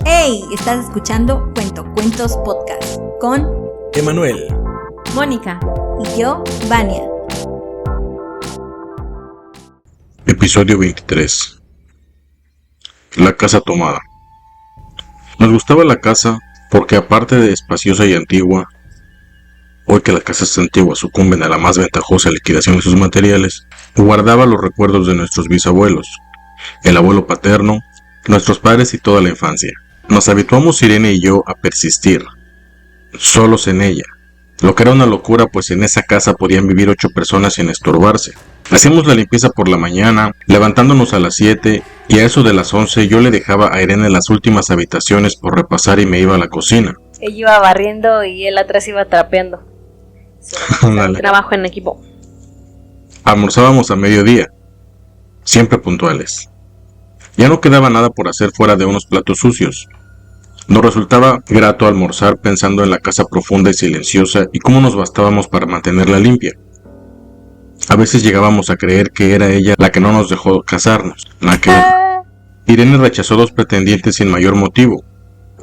¡Hey! Estás escuchando Cuentos Podcast con Emanuel, Mónica y yo, Vania. Episodio 23. La casa tomada. Nos gustaba la casa porque, aparte de espaciosa y antigua, hoy que las casas antiguas sucumben a la más ventajosa liquidación de sus materiales, guardaba los recuerdos de nuestros bisabuelos, el abuelo paterno, nuestros padres y toda la infancia. Nos habituamos Irene y yo a persistir, solos en ella, lo que era una locura, pues en esa casa podían vivir 8 personas sin estorbarse. Hacíamos la limpieza por la mañana, levantándonos a las 7, y a eso de las 11 yo le dejaba a Irene las últimas habitaciones por repasar y me iba a la cocina. Ella iba barriendo y él atrás iba trapeando. Trabajo en equipo. Almorzábamos a mediodía, siempre puntuales. Ya no quedaba nada por hacer fuera de unos platos sucios. Nos resultaba grato almorzar pensando en la casa profunda y silenciosa y cómo nos bastábamos para mantenerla limpia. A veces llegábamos a creer que era ella la que no nos dejó casarnos. Irene rechazó 2 pretendientes sin mayor motivo,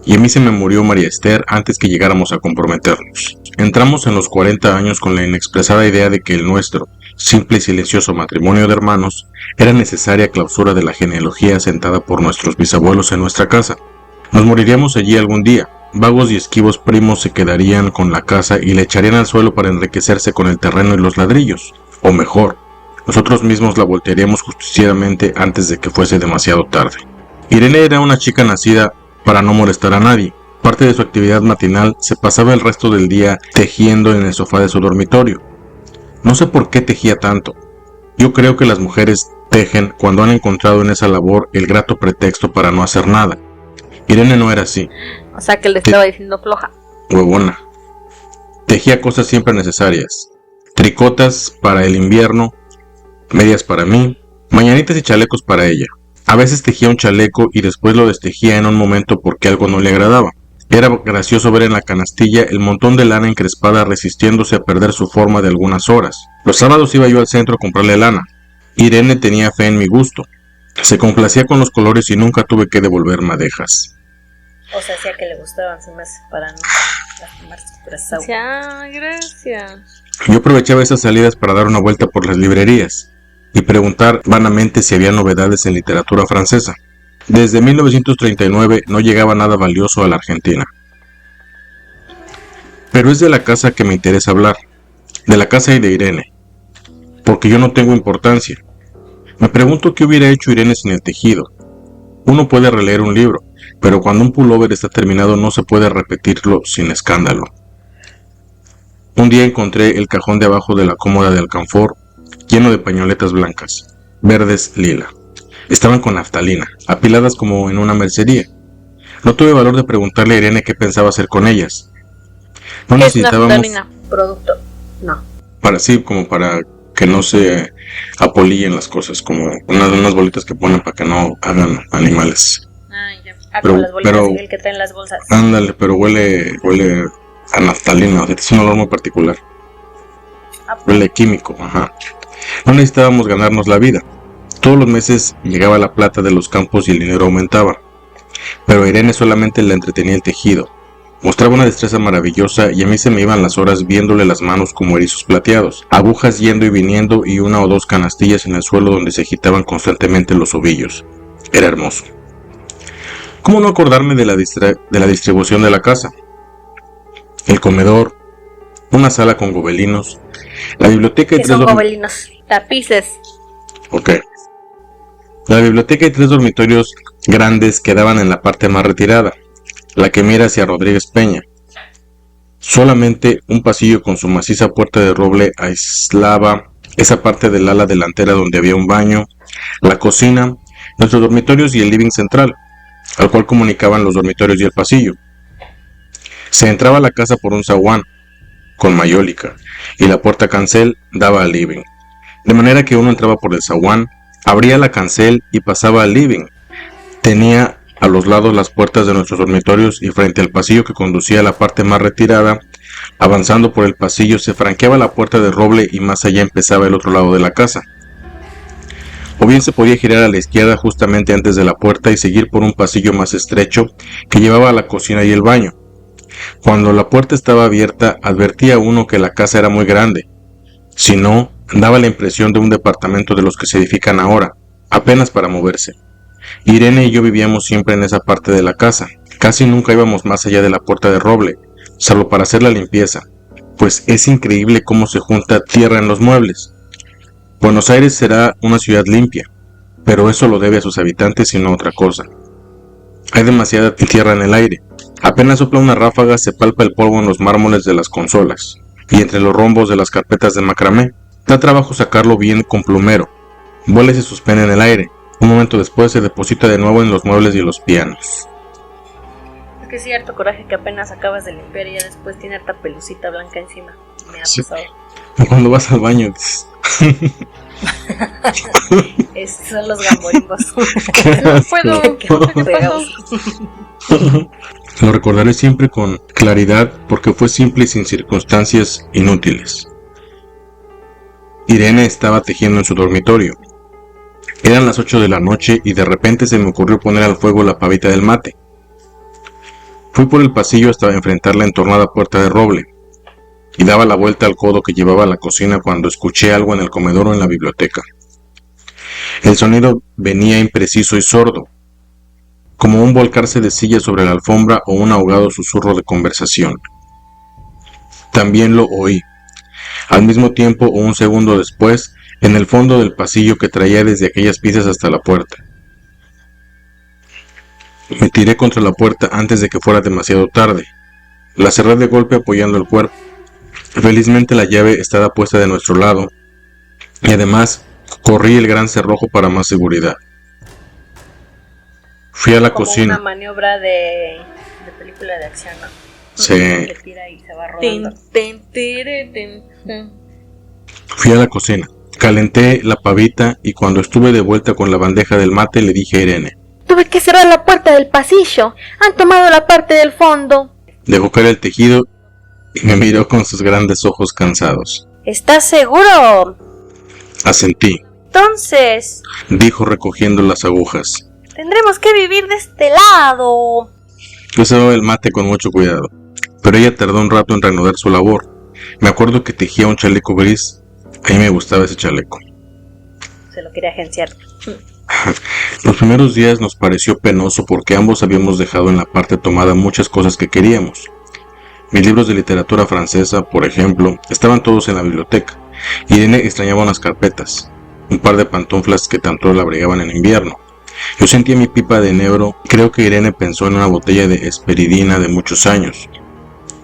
y a mí se me murió María Esther antes que llegáramos a comprometernos. Entramos en los 40 años con la inexpresada idea de que el nuestro, simple y silencioso matrimonio de hermanos, era necesaria clausura de la genealogía asentada por nuestros bisabuelos en nuestra casa. Nos moriríamos allí algún día. Vagos y esquivos primos se quedarían con la casa y la echarían al suelo para enriquecerse con el terreno y los ladrillos. O mejor, nosotros mismos la voltearíamos justicieramente antes de que fuese demasiado tarde. Irene era una chica nacida para no molestar a nadie. Parte de su actividad matinal se pasaba el resto del día tejiendo en el sofá de su dormitorio. No sé por qué tejía tanto. Yo creo que las mujeres tejen cuando han encontrado en esa labor el grato pretexto para no hacer nada. Irene no era así. O sea que le estaba diciendo floja. Huevona. Tejía cosas siempre necesarias. Tricotas para el invierno, medias para mí, mañanitas y chalecos para ella. A veces tejía un chaleco y después lo destejía en un momento porque algo no le agradaba. Era gracioso ver en la canastilla el montón de lana encrespada resistiéndose a perder su forma de algunas horas. Los sábados iba yo al centro a comprarle lana. Irene tenía fe en mi gusto. Se complacía con los colores y nunca tuve que devolver madejas. O sea, hacía que le gustaban, se me hace, para no lastimarse por esa agua. Ya, gracias. Yo aprovechaba esas salidas para dar una vuelta por las librerías y preguntar vanamente si había novedades en literatura francesa. Desde 1939 no llegaba nada valioso a la Argentina. Pero es de la casa que me interesa hablar, de la casa y de Irene, porque yo no tengo importancia. Me pregunto qué hubiera hecho Irene sin el tejido. Uno puede releer un libro, pero cuando un pullover está terminado no se puede repetirlo sin escándalo. Un día encontré el cajón de abajo de la cómoda de alcanfor lleno de pañoletas blancas, verdes, lila. Estaban con naftalina, apiladas como en una mercería. No tuve valor de preguntarle a Irene qué pensaba hacer con ellas. No necesitábamos... naftalina? ¿Producto? No. Como para que no se apolillen las cosas, como unas bolitas que ponen para que no hagan animales. Ya. Como las bolitas de que traen las bolsas. Ándale, pero huele a naftalina, o sea, es un olor muy particular. Huele químico, ajá. No necesitábamos ganarnos la vida. Todos los meses llegaba la plata de los campos y el dinero aumentaba. Pero a Irene solamente le entretenía el tejido. Mostraba una destreza maravillosa y a mí se me iban las horas viéndole las manos como erizos plateados, agujas yendo y viniendo y 1 o 2 canastillas en el suelo donde se agitaban constantemente los ovillos. Era hermoso. ¿Cómo no acordarme de la distribución de la casa? El comedor, una sala con gobelinos, la biblioteca y 3 dormitorios. Gobelinos? Tapices. Ok. La biblioteca y 3 dormitorios grandes quedaban en la parte más retirada, la que mira hacia Rodríguez Peña. Solamente un pasillo con su maciza puerta de roble aislaba esa parte del ala delantera donde había un baño, la cocina, nuestros dormitorios y el living central, al cual comunicaban los dormitorios y el pasillo. Se entraba a la casa por un zaguán, con mayólica, y la puerta cancel daba al living, de manera que uno entraba por el zaguán, abría la cancel y pasaba al living. Tenía a los lados las puertas de nuestros dormitorios y frente al pasillo que conducía a la parte más retirada, avanzando por el pasillo se franqueaba la puerta de roble y más allá empezaba el otro lado de la casa. o bien se podía girar a la izquierda justamente antes de la puerta y seguir por un pasillo más estrecho que llevaba a la cocina y el baño. Cuando la puerta estaba abierta, advertía uno que la casa era muy grande. Si no, daba la impresión de un departamento de los que se edifican ahora, apenas para moverse. Irene y yo vivíamos siempre en esa parte de la casa. Casi nunca íbamos más allá de la puerta de roble, salvo para hacer la limpieza, pues es increíble cómo se junta tierra en los muebles. Buenos Aires será una ciudad limpia, pero eso lo debe a sus habitantes y no a otra cosa. Hay demasiada tierra en el aire. Apenas sopla una ráfaga se palpa el polvo en los mármoles de las consolas y entre los rombos de las carpetas de macramé. Da trabajo sacarlo bien con plumero. Vuela y se suspende en el aire. Un momento después se deposita de nuevo en los muebles y los pianos. Es que es cierto coraje que apenas acabas de limpiar y ya después tiene harta pelucita blanca encima. Me ha pasado. Cuando vas al baño dices... Esos son los gamborimbos. No puedo. Lo recordaré siempre con claridad porque fue simple y sin circunstancias inútiles. Irene estaba tejiendo en su dormitorio. Eran las 8 de la noche y de repente se me ocurrió poner al fuego la pavita del mate. Fui por el pasillo hasta enfrentar la entornada puerta de roble y daba la vuelta al codo que llevaba a la cocina cuando escuché algo en el comedor o en la biblioteca. El sonido venía impreciso y sordo, como un volcarse de silla sobre la alfombra o un ahogado susurro de conversación. También lo oí, al mismo tiempo o un segundo después, en el fondo del pasillo que traía desde aquellas piezas hasta la puerta. Me tiré contra la puerta antes de que fuera demasiado tarde. La cerré de golpe apoyando el cuerpo. Felizmente la llave estaba puesta de nuestro lado y además corrí el gran cerrojo para más seguridad. Fui a la como cocina. Una maniobra de película de acción, ¿no? Sí. Que tira y se va rodando. Fui a la cocina. Calenté la pavita y cuando estuve de vuelta con la bandeja del mate le dije a Irene: Tuve que cerrar la puerta del pasillo. Han tomado la parte del fondo. Dejó caer el tejido y me miró con sus grandes ojos cansados. ¿Estás seguro? Asentí. Entonces, Dijo recogiendo las agujas. tendremos que vivir de este lado. Yo cebaba el mate con mucho cuidado, pero ella tardó un rato en reanudar su labor. Me acuerdo que tejía un chaleco gris. A mí me gustaba ese chaleco. Se lo quería agenciar. Los primeros días nos pareció penoso porque ambos habíamos dejado en la parte tomada muchas cosas que queríamos. Mis libros de literatura francesa, por ejemplo, estaban todos en la biblioteca. Irene extrañaba unas carpetas, un par de pantuflas que tanto la abrigaban en invierno. Yo sentía mi pipa de enebro. Creo que Irene pensó en una botella de esperidina de muchos años.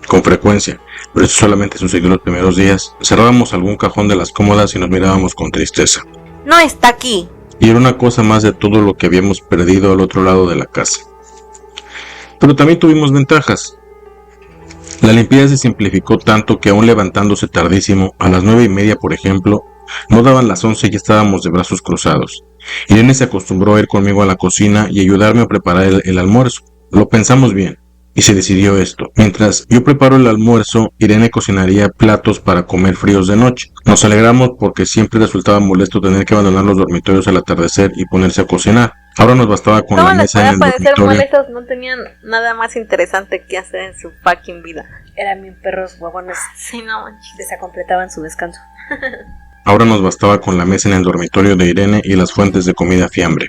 Con frecuencia, pero eso solamente sucedió los primeros días. Cerrábamos algún cajón de las cómodas y nos mirábamos con tristeza. No está aquí. Y era una cosa más de todo lo que habíamos perdido al otro lado de la casa. Pero también tuvimos ventajas. La limpieza se simplificó tanto que aún levantándose tardísimo, a las 9:30 por ejemplo, no daban las 11 y ya estábamos de brazos cruzados. Irene se acostumbró a ir conmigo a la cocina y ayudarme a preparar el almuerzo. Lo pensamos bien y se decidió esto. Mientras yo preparo el almuerzo, Irene cocinaría platos para comer fríos de noche. Nos alegramos porque siempre resultaba molesto tener que abandonar los dormitorios al atardecer y ponerse a cocinar. Ahora nos bastaba con la mesa en el parecer dormitorio. molestos, no tenían nada más interesante que hacer en su fucking vida. Eran bien perros huevones. Sí, no manches. Desacompletaban su descanso. Ahora nos bastaba con la mesa en el dormitorio de Irene y las fuentes de comida fiambre.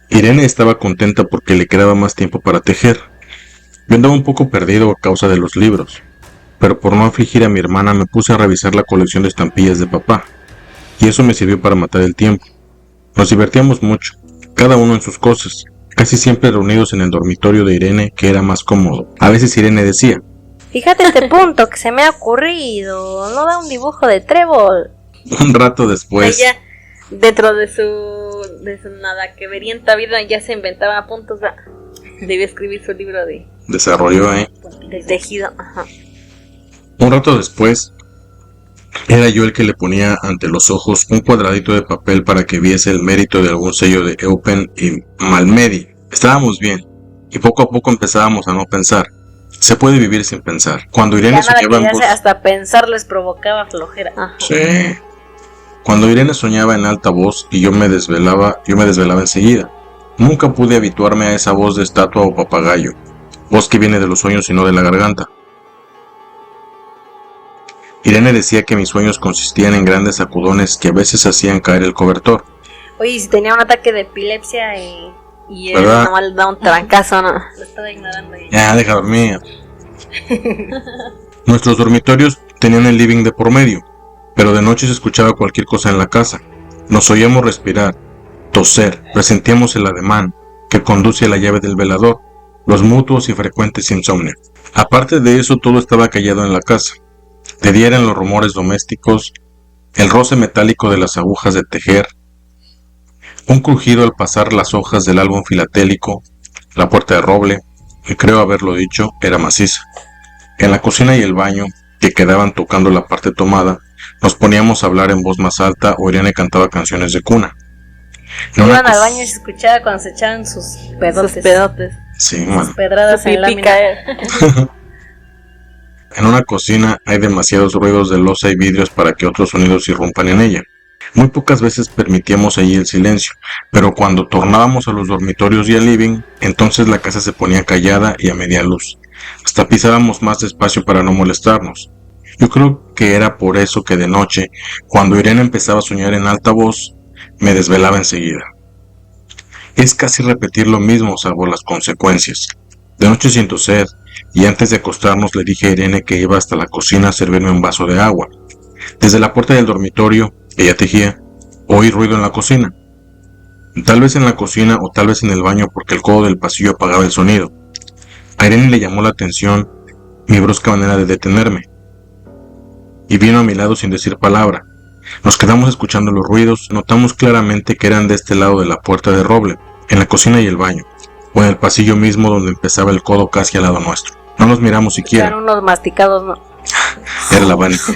Irene estaba contenta porque le quedaba más tiempo para tejer. Yo andaba un poco perdido a causa de los libros, pero por no afligir a mi hermana me puse a revisar la colección de estampillas de papá, y eso me sirvió para matar el tiempo. Nos divertíamos mucho, cada uno en sus cosas, casi siempre reunidos en el dormitorio de Irene, que era más cómodo. A veces Irene decía: Fíjate este punto que se me ha ocurrido. ¿No da un dibujo de trébol? un rato después, Ella, dentro de su nada que verienta vida, ya se inventaba puntos. Debía escribir su libro de desarrolló, tejido. Ajá. Un rato después, era yo el que le ponía ante los ojos un cuadradito de papel para que viese el mérito de algún sello de Eupen y Malmedy. Estábamos bien, y poco a poco empezábamos a no pensar. Se puede vivir sin pensar. Cuando Irene Ya nada soñaba en que voz... hasta pensar les provocaba flojera. Sí. Cuando Irene soñaba en alta voz y yo me desvelaba enseguida. Nunca pude habituarme a esa voz de estatua o papagayo, voz que viene de los sueños y no de la garganta. Irene decía que mis sueños consistían en grandes sacudones que a veces hacían caer el cobertor. Oye, si tenía un ataque de epilepsia y él no le da un trancazo, ¿no? Lo estaba ignorando. Ya, deja dormir. Nuestros dormitorios tenían el living de por medio, pero de noche se escuchaba cualquier cosa en la casa. Nos oíamos respirar, toser, presentíamos el ademán que conduce a la llave del velador, los mutuos y frecuentes insomnios. Aparte de eso, todo estaba callado en la casa. De día eran los rumores domésticos, el roce metálico de las agujas de tejer, un crujido al pasar las hojas del álbum filatélico, la puerta de roble, que creo haberlo dicho, era maciza. En la cocina y el baño, que quedaban tocando la parte tomada, nos poníamos a hablar en voz más alta o Irene cantaba canciones de cuna. Iban al baño y se escuchaba cuando se echaban sus pedotes. Sí, man. Sus pedradas en lámina. En una cocina hay demasiados ruidos de loza y vidrios para que otros sonidos irrumpan en ella. Muy pocas veces permitíamos allí el silencio, pero cuando tornábamos a los dormitorios y al living, entonces la casa se ponía callada y a media luz. Hasta pisábamos más despacio para no molestarnos. Yo creo que era por eso que de noche, cuando Irene empezaba a soñar en alta voz, me desvelaba enseguida. Es casi repetir lo mismo, salvo las consecuencias. De noche siento sed, y antes de acostarnos le dije a Irene que iba hasta la cocina a servirme un vaso de agua. Desde la puerta del dormitorio, ella tejía, oí ruido en la cocina. Tal vez en la cocina o tal vez en el baño porque el codo del pasillo apagaba el sonido. A Irene le llamó la atención mi brusca manera de detenerme, y vino a mi lado sin decir palabra. Nos quedamos escuchando los ruidos, notamos claramente que eran de este lado de la puerta de roble, en la cocina y el baño, o en el pasillo mismo donde empezaba el codo casi al lado nuestro. No nos miramos siquiera. Eran unos masticados, ¿no? Era el abanico.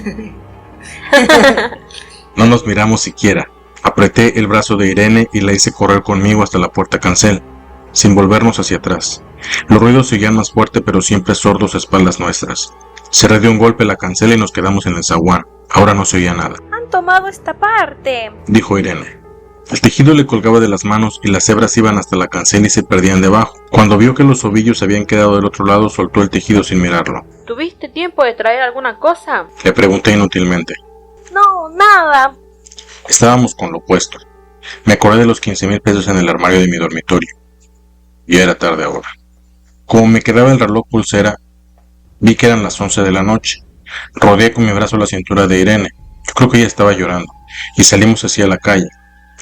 No nos miramos siquiera. Apreté el brazo de Irene y la hice correr conmigo hasta la puerta cancel, sin volvernos hacia atrás. Los ruidos seguían más fuerte, pero siempre sordos a espaldas nuestras. Cerré de un golpe la cancela y nos quedamos en el zaguán. Ahora no se oía nada. Han tomado esta parte, dijo Irene. El tejido le colgaba de las manos y las hebras iban hasta la cancela y se perdían debajo. Cuando vio que los ovillos habían quedado del otro lado, soltó el tejido sin mirarlo. ¿Tuviste tiempo de traer alguna cosa? Le pregunté inútilmente. No, nada. Estábamos con lo opuesto. Me acordé de los 15,000 pesos en el armario de mi dormitorio. Ya era tarde ahora. Como me quedaba el reloj pulsera, vi que eran las 11 de la noche. Rodeé con mi brazo la cintura de Irene. Yo creo que ella estaba llorando. Y salimos hacia la calle.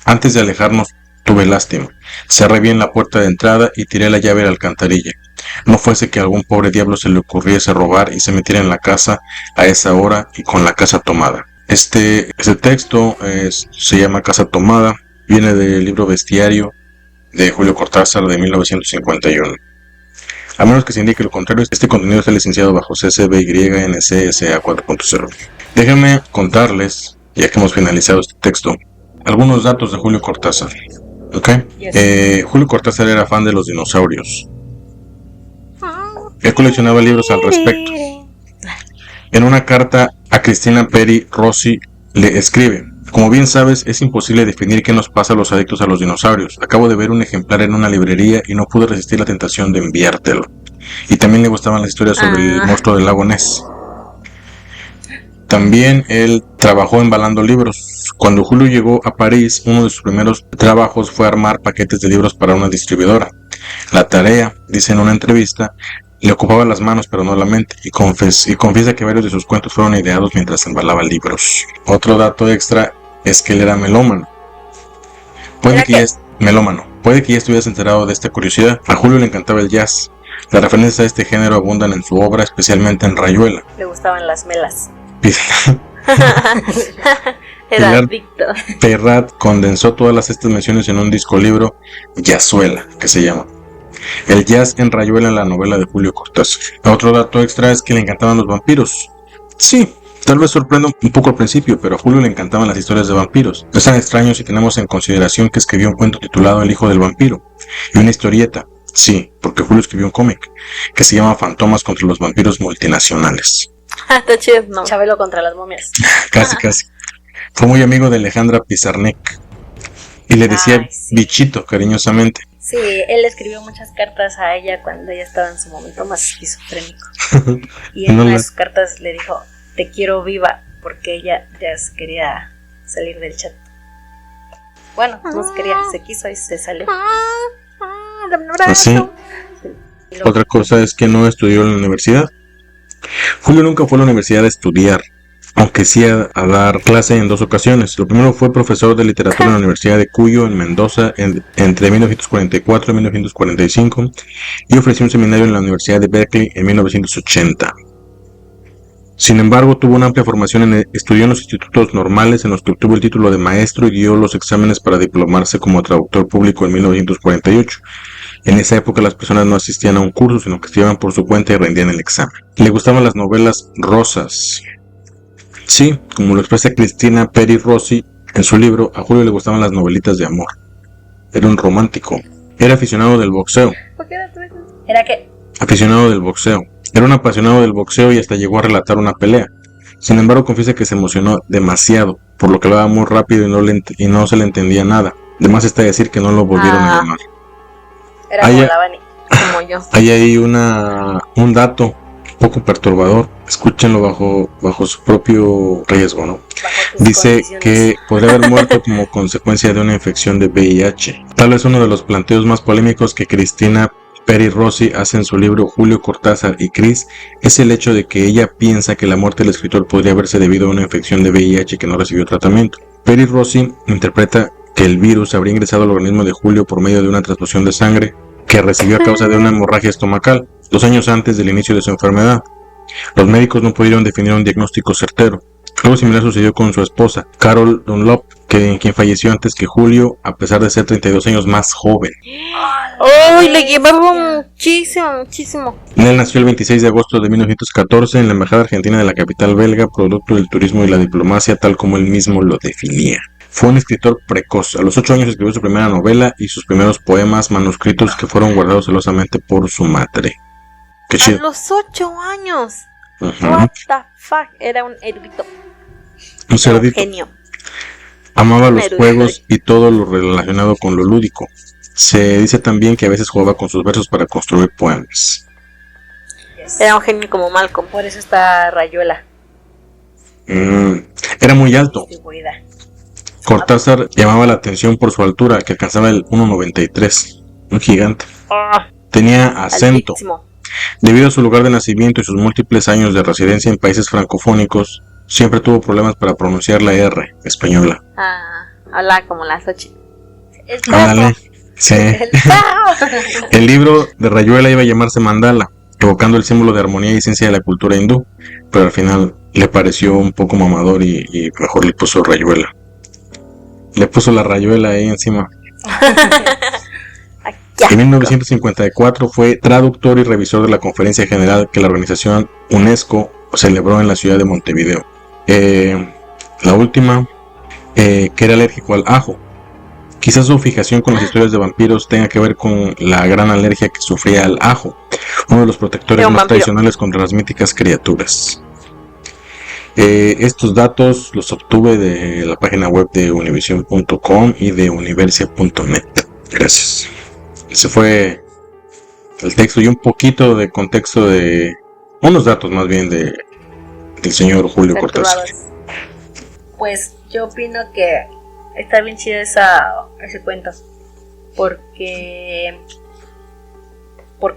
Antes de alejarnos, tuve lástima. Cerré bien la puerta de entrada y tiré la llave a la alcantarilla. No fuese que a algún pobre diablo se le ocurriese robar y se metiera en la casa a esa hora y con la casa tomada. Este texto se llama Casa Tomada. Viene del libro Bestiario de Julio Cortázar de 1951. A menos que se indique lo contrario, este contenido está licenciado bajo CC-BY-NC-SA 4.0. Déjenme contarles, ya que hemos finalizado este texto, algunos datos de Julio Cortázar. ¿Okay? Yes. Julio Cortázar era fan de los dinosaurios. Él coleccionaba libros al respecto. En una carta a Cristina Peri Rossi le escribe: como bien sabes, es imposible definir qué nos pasa a los adictos a los dinosaurios. Acabo de ver un ejemplar en una librería y no pude resistir la tentación de enviártelo. Y también le gustaban las historias sobre el monstruo del lago Ness. También él trabajó embalando libros. Cuando Julio llegó a París, uno de sus primeros trabajos fue armar paquetes de libros para una distribuidora. La tarea, dice en una entrevista, le ocupaba las manos pero no la mente, y confiesa que varios de sus cuentos fueron ideados mientras embalaba libros. Otro dato extra es que él era melómano. Puede que ya estuvieras enterado de esta curiosidad. A Julio le encantaba el jazz. Las referencias a este género abundan en su obra, especialmente en Rayuela. Le gustaban las melas. Era adicto. Perrat condensó todas estas menciones en un disco libro, Jazzuela, que se llama. El jazz en Rayuela, en la novela de Julio Cortázar. Otro dato extra es que le encantaban los vampiros. Sí, tal vez sorprenda un poco al principio, pero a Julio le encantaban las historias de vampiros. No es tan extraño si tenemos en consideración que escribió un cuento titulado El hijo del vampiro y una historieta. Sí, porque Julio escribió un cómic que se llama Fantomas contra los vampiros multinacionales. Está chido, ¿no? Chabelo contra las momias. Casi. Fue muy amigo de Alejandra Pizarnik y le decía sí. bichito cariñosamente. Sí, él escribió muchas cartas a ella cuando ella estaba en su momento más esquizofrénico. Y en una de sus cartas le dijo, te quiero viva, porque ella ya se quería salir del chat. Bueno, no se quería, se quiso y se salió. Así. Otra cosa es que no estudió en la universidad. Julio nunca fue a la universidad a estudiar, aunque sí a dar clase en 2 ocasiones. Lo primero fue profesor de literatura en la Universidad de Cuyo, en Mendoza, entre 1944 y 1945, y ofreció un seminario en la Universidad de Berkeley en 1980. Sin embargo, tuvo una amplia formación, estudió en los institutos normales en los que obtuvo el título de maestro y dio los exámenes para diplomarse como traductor público en 1948. En esa época las personas no asistían a un curso, sino que estudiaban por su cuenta y rendían el examen. Le gustaban las novelas rosas. Sí, como lo expresa Cristina Peri Rossi en su libro, a Julio le gustaban las novelitas de amor. Era un romántico. Era aficionado del boxeo. ¿Era qué? Aficionado del boxeo. Era un apasionado del boxeo y hasta llegó a relatar una pelea. Sin embargo, confiesa que se emocionó demasiado, por lo que hablaba muy rápido y no se le entendía nada. Además está decir que no lo volvieron a llamar. Era como la Bani, como yo. Hay ahí un dato un poco perturbador. Escúchenlo bajo su propio riesgo, ¿no? Dice que podría haber muerto como consecuencia de una infección de VIH. Tal vez uno de los planteos más polémicos que Cristina Peri Rossi hace en su libro Julio Cortázar y Cris es el hecho de que ella piensa que la muerte del escritor podría haberse debido a una infección de VIH que no recibió tratamiento. Peri Rossi interpreta que el virus habría ingresado al organismo de Julio por medio de una transfusión de sangre que recibió a causa de una hemorragia estomacal 2 años antes del inicio de su enfermedad. Los médicos no pudieron definir un diagnóstico certero. Algo similar sucedió con su esposa, Carol Dunlop, quien falleció antes que Julio, a pesar de ser 32 años más joven. ¡Ay, le llevaba muchísimo! Él nació el 26 de agosto de 1914 en la Embajada Argentina de la capital belga, producto del turismo y la diplomacia, tal como él mismo lo definía. Fue un escritor precoz. A los 8 años escribió su primera novela y sus primeros poemas manuscritos que fueron guardados celosamente por su madre. ¡Qué chido! ¡A los 8 años! Uh-huh. What the fuck, era un erudito. Un cerdito. Genio. Amaba los juegos y todo lo relacionado con lo lúdico. Se dice también que a veces jugaba con sus versos para construir poemas. Era un genio como Malcolm. Por eso está Rayuela. Era muy alto. Cortázar llamaba la atención por su altura, que alcanzaba el 1,93. Un gigante. Tenía acento. Altísimo. Debido a su lugar de nacimiento y sus múltiples años de residencia en países francofónicos, siempre tuvo problemas para pronunciar la R española. Habla como las 8. Ándale. Sí. El libro de Rayuela iba a llamarse Mandala, evocando el símbolo de armonía y esencia de la cultura hindú, pero al final le pareció un poco mamador y mejor le puso Rayuela. Le puso la rayuela ahí encima. En 1954 fue traductor y revisor de la conferencia general que la organización UNESCO celebró en la ciudad de Montevideo. La última, que era alérgico al ajo. Quizás su fijación con las historias de vampiros tenga que ver con la gran alergia que sufría al ajo, uno de los protectores más tradicionales contra las míticas criaturas. Estos datos los obtuve de la página web de univision.com y de universia.net. Gracias. Ese fue el texto y un poquito de contexto de unos datos más bien del señor Julio Cortázar. Pues yo opino que está bien chido ese cuento porque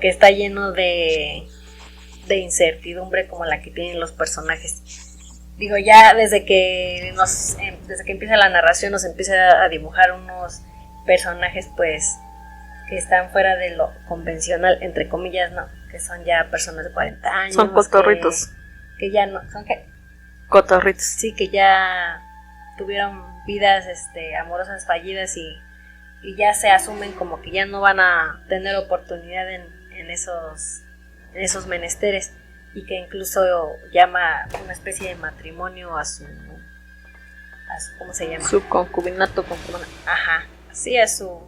está lleno de incertidumbre como la que tienen los personajes. Digo, ya desde que empieza la narración nos empieza a dibujar unos personajes pues que están fuera de lo convencional, entre comillas, ¿no? Que son ya personas de 40 años. Son cotorritos. Que ya no, ¿son qué? Cotorritos. Sí, que ya tuvieron vidas amorosas fallidas y ya se asumen como que ya no van a tener oportunidad en esos menesteres, y que incluso llama una especie de matrimonio a su ¿cómo se llama? Su concubinato. Ajá, sí, a su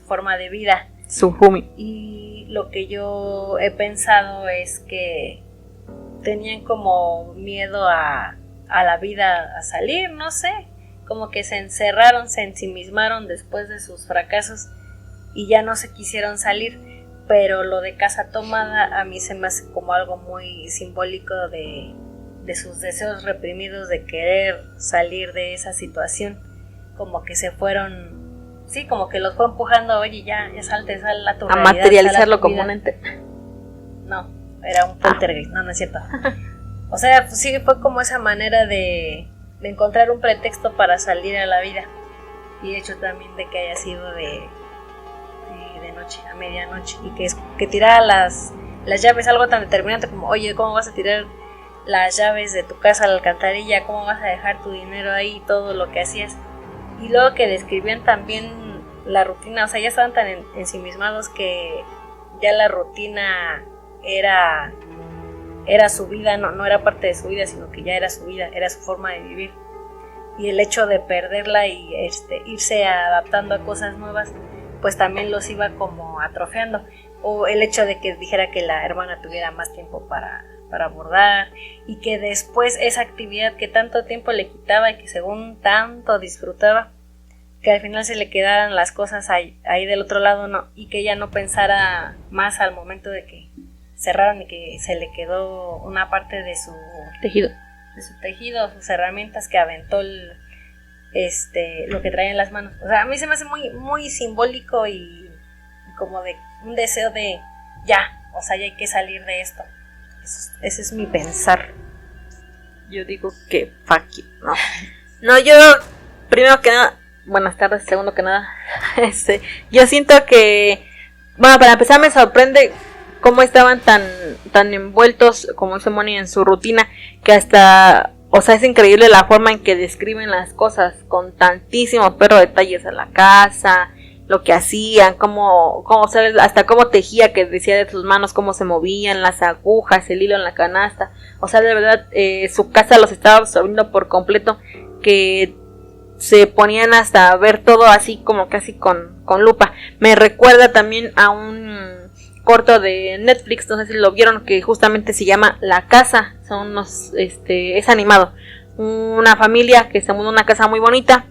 forma de vida. Su humi. Y lo que yo he pensado es que tenían como miedo a la vida, a salir, no sé, como que se encerraron, se ensimismaron después de sus fracasos y ya no se quisieron salir. Pero lo de Casa Tomada a mí se me hace como algo muy simbólico de sus deseos reprimidos de querer salir de esa situación. Como que se fueron, sí, como que los fue empujando, oye, ya salte, sal a tu A realidad, materializarlo sal a tu como vida. un ente. No, era un poltergeist, no es cierto. O sea, pues sí, fue como esa manera de encontrar un pretexto para salir a la vida. Y de hecho también de que haya sido de noche, a medianoche, y que tirara las llaves, algo tan determinante como, oye, ¿cómo vas a tirar las llaves de tu casa a la alcantarilla? ¿Cómo vas a dejar tu dinero ahí? Todo lo que hacías. Y luego que describían también la rutina, o sea, ya estaban tan ensimismados que ya la rutina era su vida, no era parte de su vida, sino que ya era su vida, era su forma de vivir. Y el hecho de perderla y irse adaptando a cosas nuevas, pues también los iba como atrofiando. O el hecho de que dijera que la hermana tuviera más tiempo para bordar, y que después esa actividad que tanto tiempo le quitaba y que según tanto disfrutaba, que al final se le quedaran las cosas ahí del otro lado, no, y que ella no pensara más al momento de que cerraron y que se le quedó una parte de su tejido, sus herramientas que aventó lo que traía en las manos. O sea, a mí se me hace muy, muy simbólico y como de un deseo de ya, o sea, ya hay que salir de esto. Ese es mi pensar. Yo digo que fuck you, no, yo primero que nada, buenas tardes, segundo que nada, yo siento que, bueno, para empezar me sorprende cómo estaban tan envueltos, como dice Moni, en su rutina, que hasta, o sea, es increíble la forma en que describen las cosas, con tantísimos detalles a la casa, lo que hacían, cómo ¿sabes? Hasta cómo tejía, que decía de sus manos, cómo se movían las agujas, el hilo en la canasta. O sea, de verdad, su casa los estaba absorbiendo por completo, que se ponían hasta a ver todo así como casi con lupa. Me recuerda también a un corto de Netflix, no sé si lo vieron, que justamente se llama La Casa. Son unos, es animado. Una familia que se muda a una casa muy bonita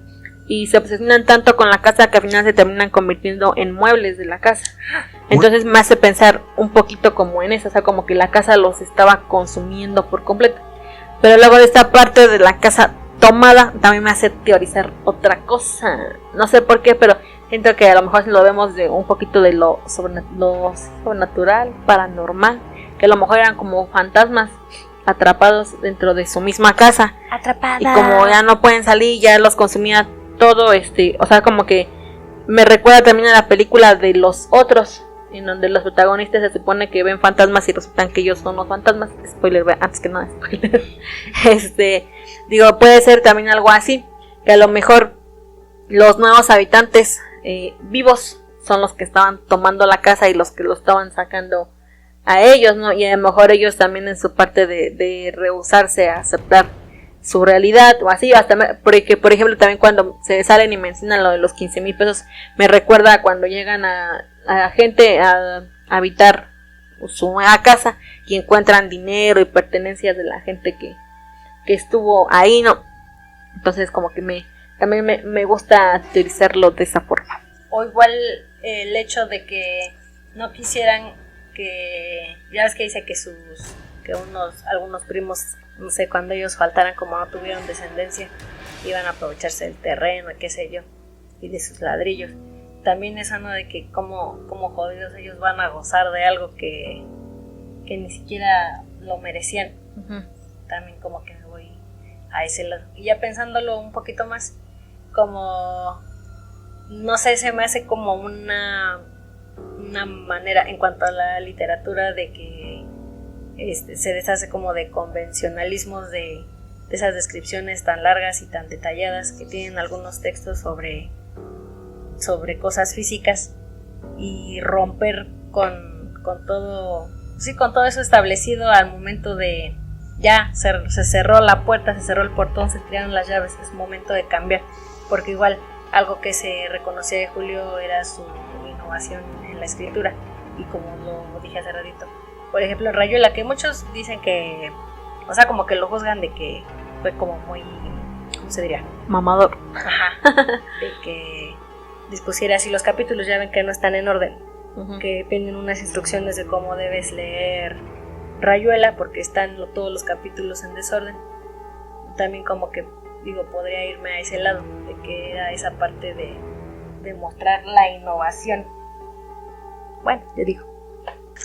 y se obsesionan tanto con la casa que al final se terminan convirtiendo en muebles de la casa. Entonces me hace pensar un poquito como en eso, o sea, como que la casa los estaba consumiendo por completo. Pero luego de esta parte de la casa tomada también me hace teorizar otra cosa. No sé por qué, pero siento que a lo mejor si lo vemos de un poquito de lo sobrenatural, paranormal, que a lo mejor eran como fantasmas atrapados dentro de su misma casa. Atrapada. Y como ya no pueden salir, ya los consumía todo, o sea, como que me recuerda también a la película de Los Otros, en donde los protagonistas se supone que ven fantasmas y resultan que ellos son los fantasmas. Spoiler, antes que nada, spoiler. Digo, puede ser también algo así, que a lo mejor los nuevos habitantes vivos son los que estaban tomando la casa y los que lo estaban sacando a ellos, ¿no? Y a lo mejor ellos también en su parte de rehusarse a aceptar su realidad o así, hasta porque por ejemplo también cuando se salen y mencionan lo de los 15,000 pesos, me recuerda a cuando llegan a gente a habitar su nueva casa y encuentran dinero y pertenencias de la gente que estuvo ahí, ¿no? Entonces como que también me gusta teorizarlo de esa forma. O igual el hecho de que no quisieran que, ya ves que dice que algunos primos, no sé, cuando ellos faltaran, como no tuvieron descendencia, iban a aprovecharse del terreno, qué sé yo, y de sus ladrillos. También esa, ¿no? De que como jodidos ellos van a gozar de algo que ni siquiera lo merecían. Uh-huh. También como que me voy a ese lado. Y ya pensándolo un poquito más, como, no sé, se me hace como una manera en cuanto a la literatura de que se deshace como de convencionalismos de esas descripciones tan largas y tan detalladas que tienen algunos textos sobre cosas físicas, y romper con todo, sí, con todo eso establecido al momento de ya se cerró la puerta, se cerró el portón, se tiraron las llaves, es momento de cambiar, porque igual algo que se reconocía de Julio era su innovación en la escritura, y como lo dije hace ratito, por ejemplo en Rayuela, que muchos dicen que, o sea, como que lo juzgan de que fue como muy, ¿cómo se diría? Mamador. Ajá. De que dispusiera así los capítulos, ya ven que no están en orden. Que vienen unas instrucciones de cómo debes leer Rayuela, porque están todos los capítulos en desorden. También como que, digo, podría irme a ese lado, de que era esa parte de mostrar la innovación. Bueno, ya digo.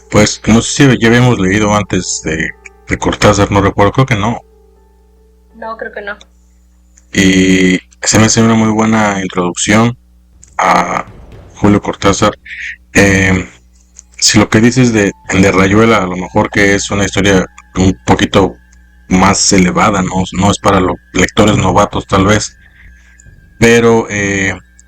Pues no sé si ya habíamos leído antes de Cortázar, no recuerdo, creo que no. No, creo que no. Y se me hace una muy buena introducción a Julio Cortázar. Si lo que dices de Rayuela, a lo mejor que es una historia un poquito más elevada, no es para los lectores novatos tal vez, pero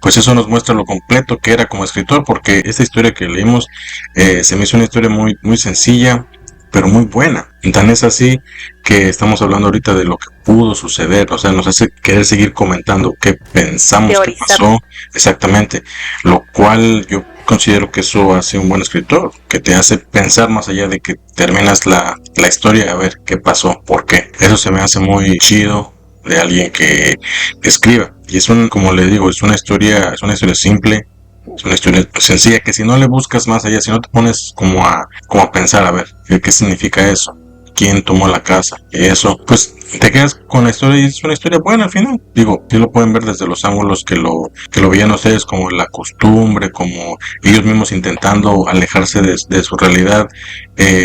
pues eso nos muestra lo completo que era como escritor, porque esta historia que leímos se me hizo una historia muy, muy sencilla, pero muy buena. Tan es así que estamos hablando ahorita de lo que pudo suceder, o sea, nos hace querer seguir comentando qué pensamos que pasó exactamente, lo cual yo considero que eso hace un buen escritor, que te hace pensar más allá de que terminas la historia, a ver qué pasó, por qué. Eso se me hace muy chido de alguien que escriba. Y es como le digo, es una historia simple, es una historia sencilla, que si no le buscas más allá, si no te pones como a pensar, a ver, ¿qué significa eso? ¿Quién tomó la casa? Y eso, pues te quedas con la historia y es una historia buena al final. Digo, sí lo pueden ver desde los ángulos que lo veían ustedes, como la costumbre, como ellos mismos intentando alejarse de su realidad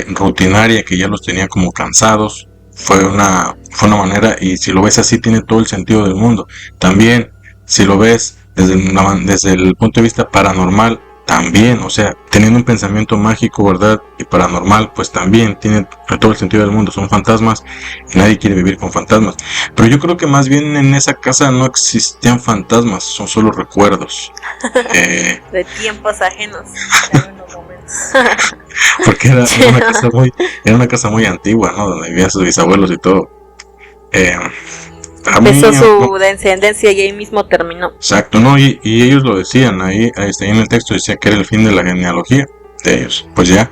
rutinaria, que ya los tenía como cansados. Fue una manera, y si lo ves así tiene todo el sentido del mundo. También, si lo ves desde el punto de vista paranormal, también, o sea, teniendo un pensamiento mágico, ¿verdad? Y paranormal, pues también tiene todo el sentido del mundo. Son fantasmas y nadie quiere vivir con fantasmas. Pero yo creo que más bien en esa casa no existían fantasmas, son solo recuerdos. De tiempos ajenos. Porque era una casa muy antigua, ¿no? Donde vivían sus bisabuelos y todo. Empezó su descendencia y ahí mismo terminó. Exacto, ¿no? Y ellos lo decían, ahí en el texto decía que era el fin de la genealogía de ellos. Pues ya,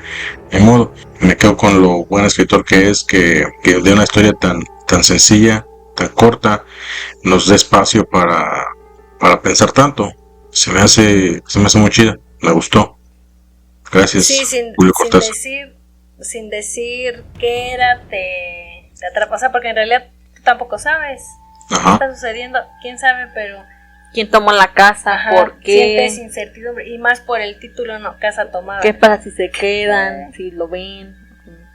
en modo, me quedo con lo buen escritor que es, que de una historia tan sencilla, tan corta, nos dé espacio para pensar tanto. Se me hace muy chida, me gustó. Gracias, sí, Julio Cortázar. Sin decir qué era, te atrapa, o sea, porque en realidad tú tampoco sabes. Ajá. ¿Qué está sucediendo? ¿Quién sabe? Pero ¿quién tomó la casa? Ajá, ¿Por qué? Sientes incertidumbre, y más por el título, no, casa tomada. ¿Qué pasa si se quedan? Si lo ven.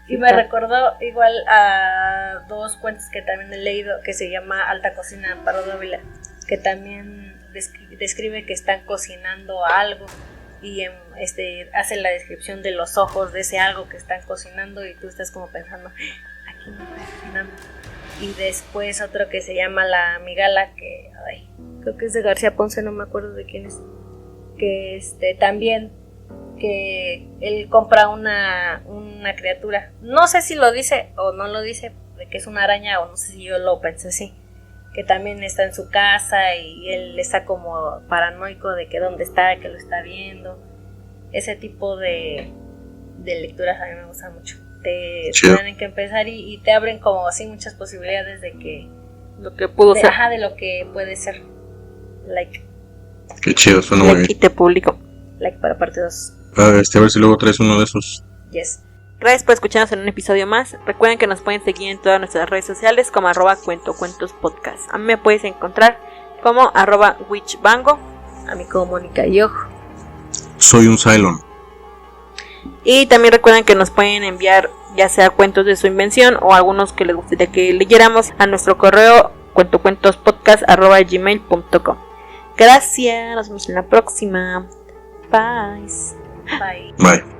Y me recordó igual a dos cuentos que también he leído, que se llama Alta Cocina de Amparo Dávila, que también describe que están cocinando algo y hace la descripción de los ojos de ese algo que están cocinando, y tú estás como pensando, aquí no está cocinando. Y después otro que se llama La Migala, que creo que es de García Ponce, no me acuerdo de quién es, que también que él compra una criatura, no sé si lo dice o no lo dice, de que es una araña, o no sé si yo lo pensé así, que también está en su casa y él está como paranoico de que dónde está, que lo está viendo. Ese tipo de lecturas a mí me gustan mucho. Te tienen que empezar y te abren como así muchas posibilidades de que lo que pudo ser. Ajá, de lo que puede ser. Like. Qué chido, suena muy bien. Y te publico. Like para parte 2. A ver si luego traes uno de esos. Yes. Gracias por escucharnos en un episodio más. Recuerden que nos pueden seguir en todas nuestras redes sociales como @cuentocuentospodcast. A mí me puedes encontrar como @witchbango. A mí como Mónica Yojo. Soy un Cylon. Y también recuerden que nos pueden enviar ya sea cuentos de su invención o algunos que les gustaría que leyéramos a nuestro correo cuentocuentospodcast@gmail.com. Gracias, nos vemos en la próxima. Bye. Bye. Bye.